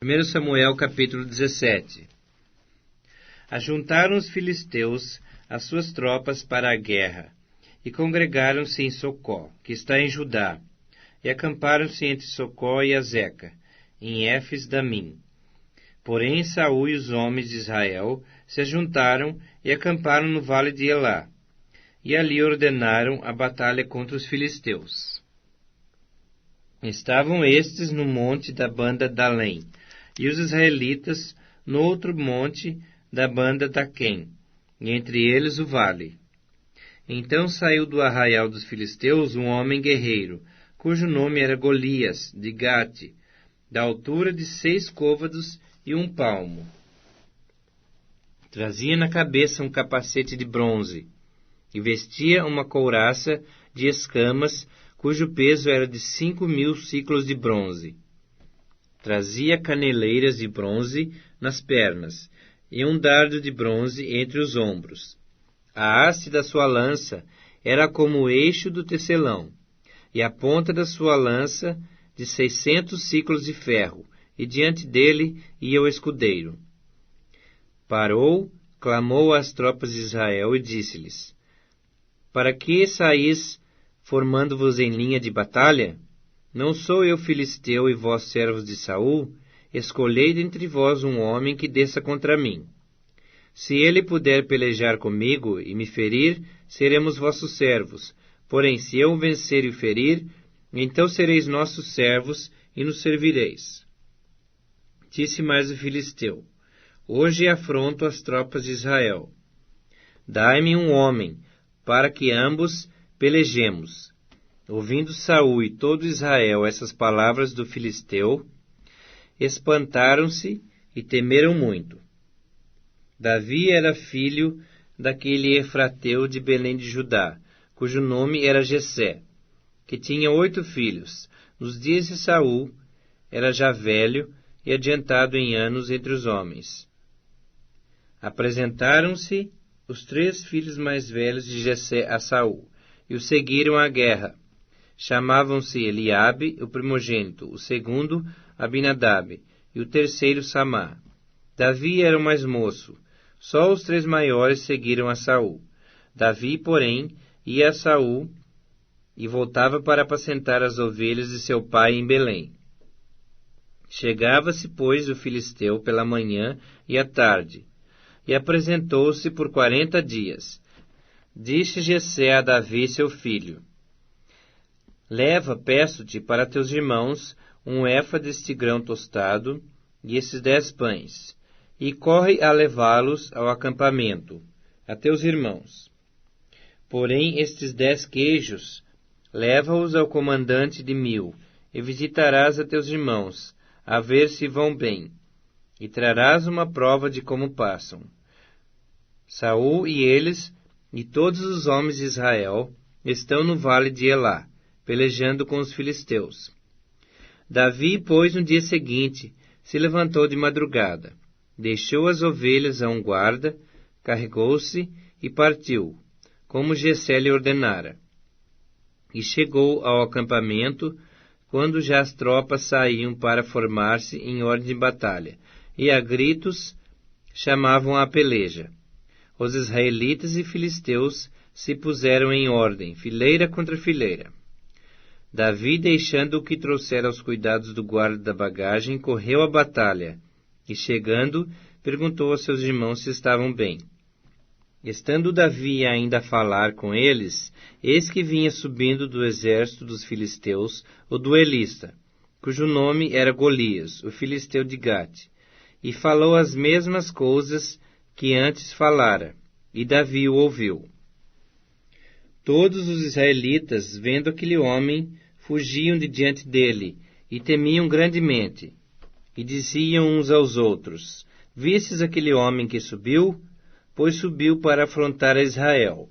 1 Samuel capítulo 17. Ajuntaram os filisteus as suas tropas para a guerra, e congregaram-se em Socó, que está em Judá, e acamparam-se entre Socó e Azeca, em Éfes-Damim. Porém Saul e os homens de Israel se ajuntaram e acamparam no vale de Elá, e ali ordenaram a batalha contra os filisteus. Estavam estes no monte da banda Dalém, e os israelitas no outro monte da banda Daquém, e entre eles o vale. Então saiu do arraial dos filisteus um homem guerreiro, cujo nome era Golias, de Gate, da altura de 6 côvados e 1 palmo. Trazia na cabeça um capacete de bronze, e vestia uma couraça de escamas, cujo peso era de 5.000 siclos de bronze. Trazia caneleiras de bronze nas pernas, e um dardo de bronze entre os ombros. A haste da sua lança era como o eixo do tecelão, e a ponta da sua lança de 600 siclos de ferro, e diante dele ia o escudeiro. Parou, clamou às tropas de Israel e disse-lhes: Para que saís formando-vos em linha de batalha? Não sou eu filisteu e vós servos de Saul? Escolhei dentre vós um homem que desça contra mim. Se ele puder pelejar comigo e me ferir, seremos vossos servos. Porém, se eu o vencer e o ferir, então sereis nossos servos e nos servireis. Disse mais o filisteu: Hoje afronto as tropas de Israel. Dai-me um homem, para que ambos pelejemos. Ouvindo Saul e todo Israel essas palavras do filisteu, espantaram-se e temeram muito. Davi era filho daquele efrateu de Belém de Judá, cujo nome era Jessé, que tinha 8 filhos. Nos dias de Saul, era já velho e adiantado em anos entre os homens. Apresentaram-se os 3 filhos mais velhos de Jessé a Saul, e o seguiram à guerra. Chamavam-se Eliabe, o primogênito, o segundo Abinadab, e o terceiro Samá. Davi era o mais moço. Só os 3 maiores seguiram a Saul. Davi, porém, ia a Saul e voltava para apacentar as ovelhas de seu pai em Belém. Chegava-se, pois, o filisteu pela manhã e à tarde, e apresentou-se por 40 dias. Disse Jessé a Davi, seu filho: Leva, peço-te, para teus irmãos, um éfa deste grão tostado e esses 10 pães, e corre a levá-los ao acampamento, a teus irmãos. Porém, estes 10 queijos, leva-os ao comandante de 1000, e visitarás a teus irmãos, a ver se vão bem, e trarás uma prova de como passam. Saul e eles, e todos os homens de Israel, estão no vale de Elá, pelejando com os filisteus. Davi, pois, no dia seguinte, se levantou de madrugada, deixou as ovelhas a um guarda, carregou-se e partiu, como Jessé lhe ordenara. E chegou ao acampamento, quando já as tropas saíam para formar-se em ordem de batalha, e a gritos chamavam à peleja. Os israelitas e filisteus se puseram em ordem, fileira contra fileira. Davi, deixando o que trouxera aos cuidados do guarda da bagagem, correu à batalha, e chegando, perguntou aos seus irmãos se estavam bem. Estando Davi ainda a falar com eles, eis que vinha subindo do exército dos filisteus o duelista, cujo nome era Golias, o filisteu de Gate, e falou as mesmas coisas que antes falara, e Davi o ouviu. Todos os israelitas, vendo aquele homem, fugiam de diante dele, e temiam grandemente, e diziam uns aos outros: Vistes aquele homem que subiu? Pois subiu para afrontar a Israel.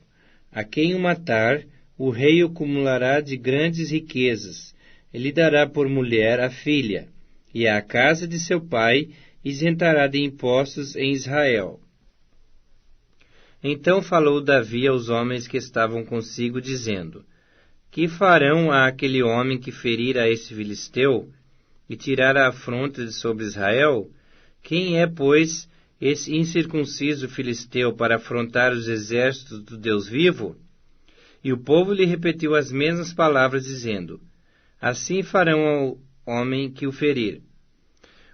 A quem o matar, o rei o acumulará de grandes riquezas, e lhe dará por mulher a filha, e a casa de seu pai isentará de impostos em Israel. Então falou Davi aos homens que estavam consigo, dizendo: Que farão a aquele homem que ferir a esse filisteu? e tirar a afronta de sobre Israel? Quem é, pois, esse incircunciso filisteu para afrontar os exércitos do Deus vivo? E o povo lhe repetiu as mesmas palavras, dizendo: Assim farão ao homem que o ferir.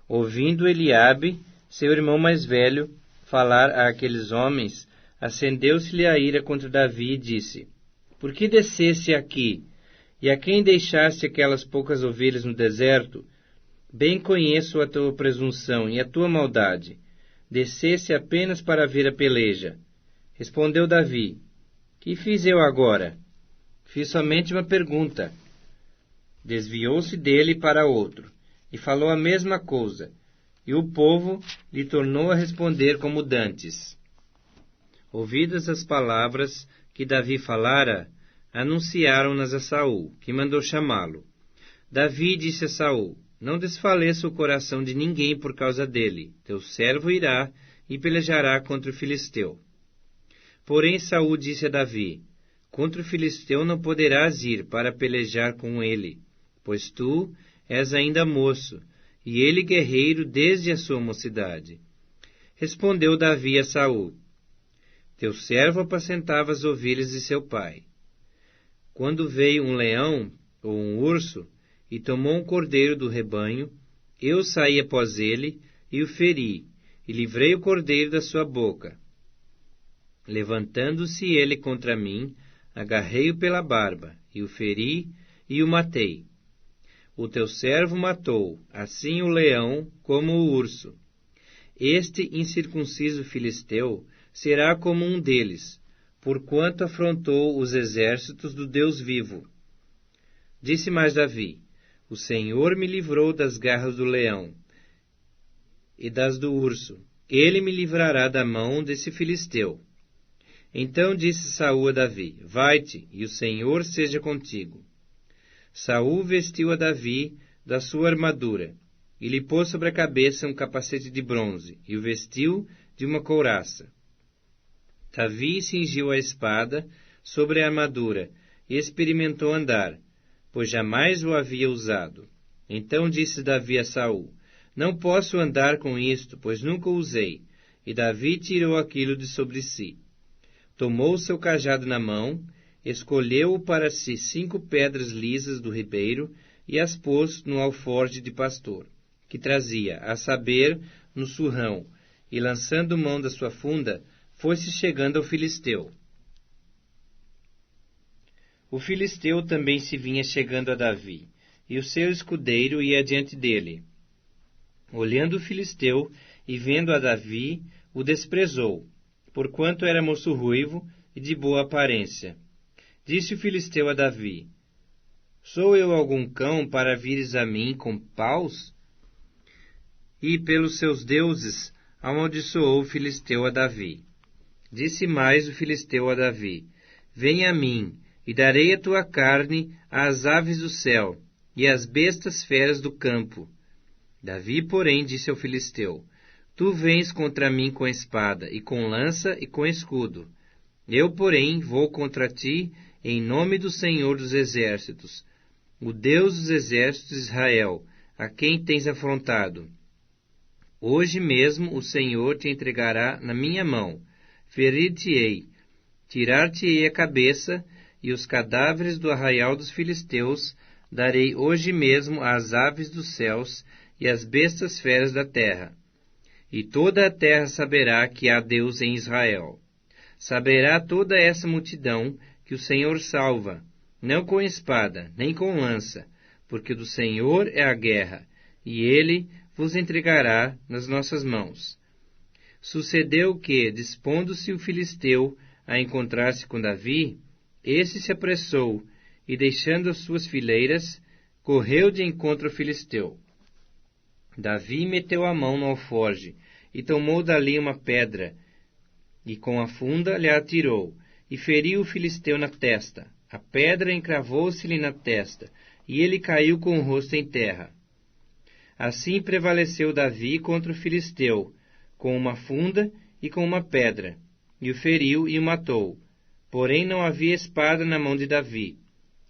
Ouvindo Eliabe, seu irmão mais velho, falar àqueles homens, acendeu-se-lhe a ira contra Davi e disse: Por que desceste aqui? E a quem deixaste aquelas poucas ovelhas no deserto? Bem conheço a tua presunção e a tua maldade. Desceste apenas para ver a peleja. Respondeu Davi: Que fiz eu agora? Fiz somente uma pergunta. Desviou-se dele para outro, e falou a mesma coisa, e o povo lhe tornou a responder como dantes. Ouvidas as palavras que Davi falara, anunciaram-nas a Saul, que mandou chamá-lo. Davi disse a Saul: Não desfaleça o coração de ninguém por causa dele. Teu servo irá e pelejará contra o filisteu. Porém Saul disse a Davi: Contra o filisteu não poderás ir para pelejar com ele, pois tu és ainda moço, e ele guerreiro desde a sua mocidade. Respondeu Davi a Saul: Teu servo apacentava as ovelhas de seu pai. Quando veio um leão ou um urso e tomou um cordeiro do rebanho, eu saí após ele e o feri, e livrei o cordeiro da sua boca. Levantando-se ele contra mim, agarrei-o pela barba, e o feri, e o matei. O teu servo matou, assim o leão como o urso. Este incircunciso filisteu será como um deles, porquanto afrontou os exércitos do Deus vivo. Disse mais Davi: O Senhor me livrou das garras do leão e das do urso. Ele me livrará da mão desse filisteu. Então disse Saul a Davi: Vai-te, e o Senhor seja contigo. Saul vestiu a Davi da sua armadura, e lhe pôs sobre a cabeça um capacete de bronze, e o vestiu de uma couraça. Davi cingiu a espada sobre a armadura, e experimentou andar, pois jamais o havia usado. Então disse Davi a Saul: Não posso andar com isto, pois nunca o usei. E Davi tirou aquilo de sobre si. Tomou o seu cajado na mão, escolheu para si 5 pedras lisas do ribeiro e as pôs no alforje de pastor, que trazia, a saber, no surrão, e lançando mão da sua funda, foi-se chegando ao filisteu. O filisteu também se vinha chegando a Davi, e o seu escudeiro ia diante dele. Olhando o filisteu e vendo a Davi, o desprezou, porquanto era moço ruivo e de boa aparência. Disse o filisteu a Davi: Sou eu algum cão para vires a mim com paus? E pelos seus deuses amaldiçoou o filisteu a Davi. Disse mais o filisteu a Davi: Venha a mim, e darei a tua carne às aves do céu e às bestas feras do campo. Davi, porém, disse ao filisteu: Tu vens contra mim com espada, e com lança, e com escudo. Eu, porém, vou contra ti em nome do Senhor dos Exércitos, o Deus dos Exércitos de Israel, a quem tens afrontado. Hoje mesmo o Senhor te entregará na minha mão. Ferir-te-ei, tirar-te-ei a cabeça, e os cadáveres do arraial dos filisteus darei hoje mesmo às aves dos céus e às bestas feras da terra. E toda a terra saberá que há Deus em Israel. Saberá toda essa multidão que o Senhor salva, não com espada, nem com lança, porque do Senhor é a guerra, e Ele vos entregará nas nossas mãos. Sucedeu que, dispondo-se o filisteu a encontrar-se com Davi, esse se apressou, e deixando as suas fileiras, correu de encontro ao filisteu. Davi meteu a mão no alforje, e tomou dali uma pedra, e com a funda lhe atirou, e feriu o filisteu na testa. A pedra encravou-se-lhe na testa, e ele caiu com o rosto em terra. Assim prevaleceu Davi contra o filisteu, com uma funda e com uma pedra, e o feriu e o matou. Porém não havia espada na mão de Davi,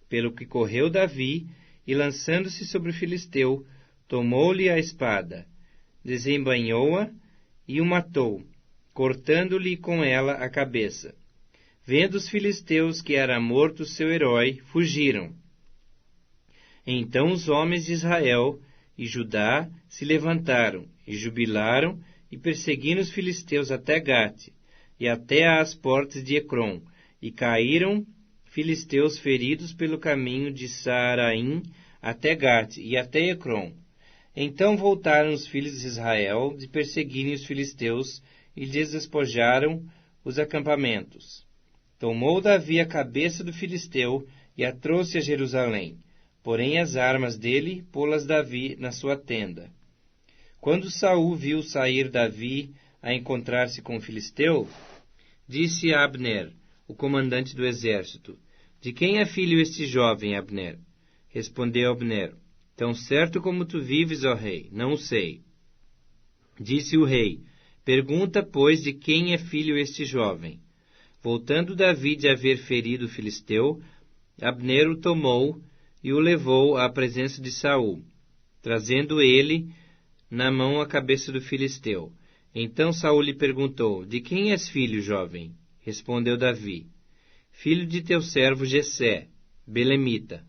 pelo que correu Davi, e lançando-se sobre o filisteu, tomou-lhe a espada, desembainhou-a e o matou, cortando-lhe com ela a cabeça. Vendo os filisteus que era morto seu herói, fugiram. Então os homens de Israel e Judá se levantaram e jubilaram e perseguiram os filisteus até Gate e até às portas de Ecrom, e caíram filisteus feridos pelo caminho de Saaraim até Gate e até Ecrom. Então voltaram os filhos de Israel de perseguirem os filisteus e lhes despojaram os acampamentos. Tomou Davi a cabeça do filisteu e a trouxe a Jerusalém, porém as armas dele pô-las Davi na sua tenda. Quando Saul viu sair Davi a encontrar-se com o filisteu, disse a Abner, o comandante do exército: De quem é filho este jovem, Abner? Respondeu Abner: Tão certo como tu vives, ó rei, não o sei. Disse o rei: Pergunta, pois, de quem é filho este jovem. Voltando Davi de haver ferido o filisteu, Abner o tomou e o levou à presença de Saul, trazendo ele na mão a cabeça do filisteu. Então Saul lhe perguntou: De quem és filho, jovem? Respondeu Davi: Filho de teu servo Jessé, belemita.